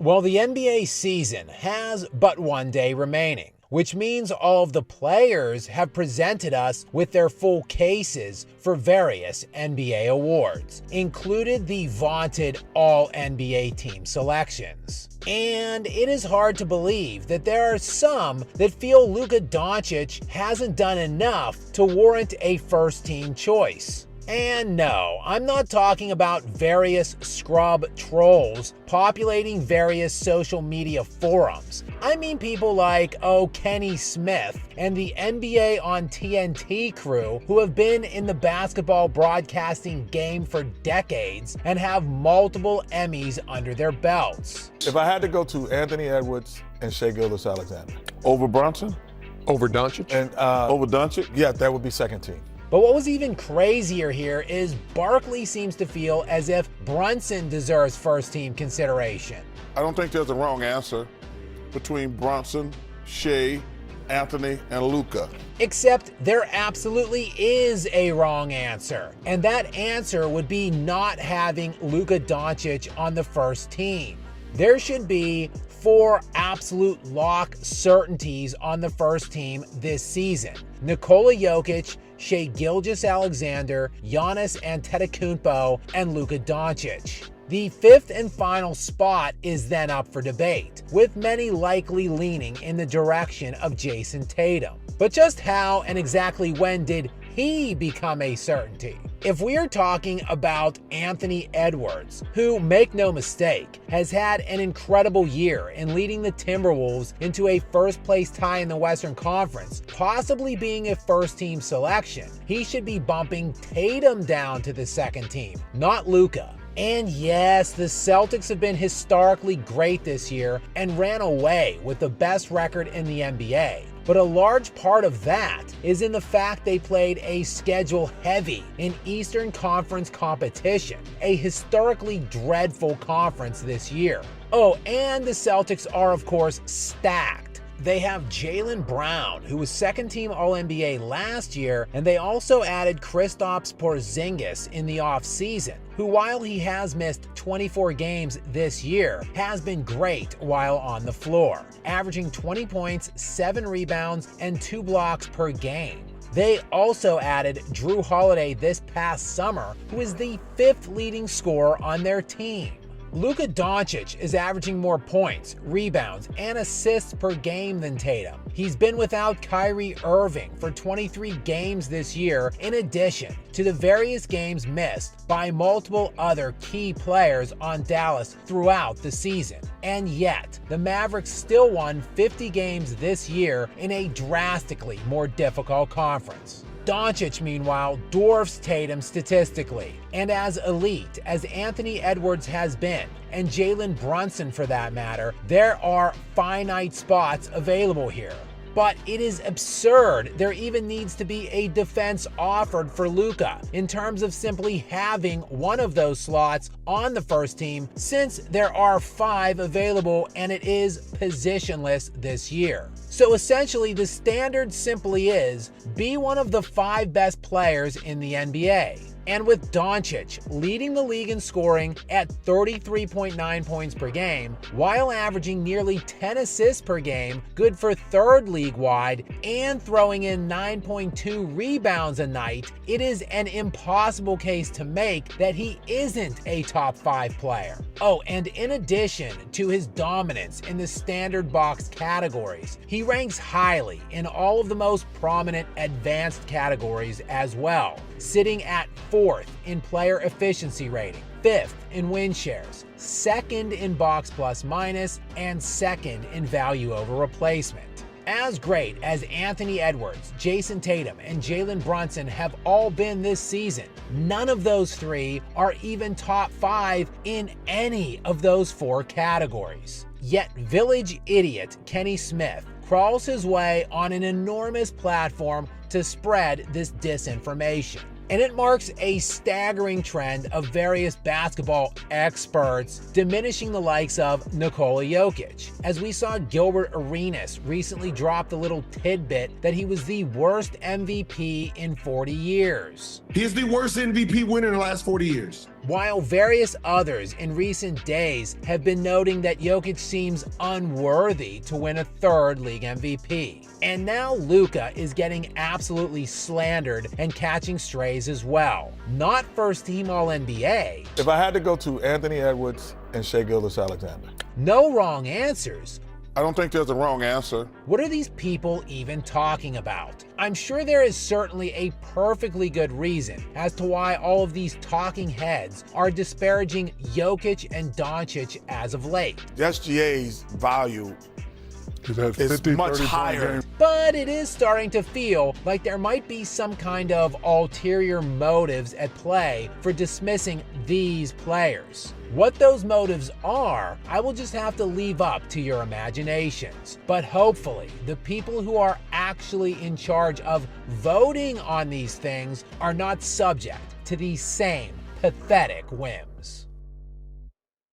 Well, the NBA season has but one day remaining, which means all of the players have presented us with their full cases for various NBA awards, included the vaunted All-NBA team selections. And it is hard to believe that there are some that feel Luka Doncic hasn't done enough to warrant a first-team choice. And no, I'm not talking about various scrub trolls populating various social media forums. I mean people like, Kenny Smith and the NBA on TNT crew who have been in the basketball broadcasting game for decades and have multiple Emmys under their belts. If I had to go to Anthony Edwards and Shai Gilgeous-Alexander. Over Bronson? Over Doncic? And Over Doncic? yeah, that would be second team. But what was even crazier here is Barkley seems to feel as if Brunson deserves first-team consideration. I don't think there's a wrong answer between Bronson, Shai, Anthony, and Luka. Except there absolutely is a wrong answer. And that answer would be not having Luka Doncic on the first team. There should be 4 absolute lock certainties on the first team this season: Nikola Jokic, Shai Gilgeous-Alexander, Giannis Antetokounmpo, and Luka Doncic. The 5th and final spot is then up for debate, with many likely leaning in the direction of Jason Tatum. But just how and exactly when did he become a certainty? If we are talking about Anthony Edwards, who, make no mistake, has had an incredible year in leading the Timberwolves into a first-place tie in the Western Conference, possibly being a first-team selection, he should be bumping Tatum down to the second team, not Luka. And yes, the Celtics have been historically great this year and ran away with the best record in the NBA. But a large part of that is in the fact they played a schedule heavy in Eastern Conference competition, a historically dreadful conference this year. Oh, and the Celtics are of course stacked. They have Jaylen Brown, who was second-team All-NBA last year, and they also added Kristaps Porzingis in the offseason, who, while he has missed 24 games this year, has been great while on the floor, averaging 20 points, 7 rebounds, and 2 blocks per game. They also added Drew Holiday this past summer, who is the 5th leading scorer on their team. Luka Doncic is averaging more points, rebounds, and assists per game than Tatum. He's been without Kyrie Irving for 23 games this year, in addition to the various games missed by multiple other key players on Dallas throughout the season. And yet, the Mavericks still won 50 games this year in a drastically more difficult conference. Doncic, meanwhile, dwarfs Tatum statistically, and as elite as Anthony Edwards has been, and Jalen Brunson for that matter, there are finite spots available here. But it is absurd there even needs to be a defense offered for Luka in terms of simply having one of those slots on the first team, since there are 5 available and it is positionless this year. So essentially the standard simply is be one of the 5 best players in the NBA. And with Doncic leading the league in scoring at 33.9 points per game, while averaging nearly 10 assists per game, good for 3rd league-wide, and throwing in 9.2 rebounds a night, it is an impossible case to make that he isn't a top 5 player. Oh, and in addition to his dominance in the standard box categories, he ranks highly in all of the most prominent advanced categories as well, sitting at 4th in player efficiency rating, 5th in win shares, 2nd in box plus minus, and 2nd in value over replacement. As great as Anthony Edwards, Jason Tatum, and Jalen Brunson have all been this season, none of those 3 are even top 5 in any of those 4 categories. Yet village idiot Kenny Smith crawls his way on an enormous platform to spread this disinformation. And it marks a staggering trend of various basketball experts diminishing the likes of Nikola Jokic, as we saw Gilbert Arenas recently drop the little tidbit that he was the worst MVP in 40 years. He is the worst MVP winner in the last 40 years. while various others in recent days have been noting that Jokic seems unworthy to win a third league MVP. And now Luka is getting absolutely slandered and catching strays as well. Not first team All-NBA. If I had to go to Anthony Edwards and Shai Gilgeous-Alexander. No wrong answers. I don't think there's a wrong answer. What are these people even talking about? I'm sure there is certainly a perfectly good reason as to why all of these talking heads are disparaging Jokic and Doncic as of late. The SGA's value Is much higher. But it is starting to feel like there might be some kind of ulterior motives at play for dismissing these players. What those motives are, I will just have to leave up to your imaginations. But hopefully, the people who are actually in charge of voting on these things are not subject to these same pathetic whims.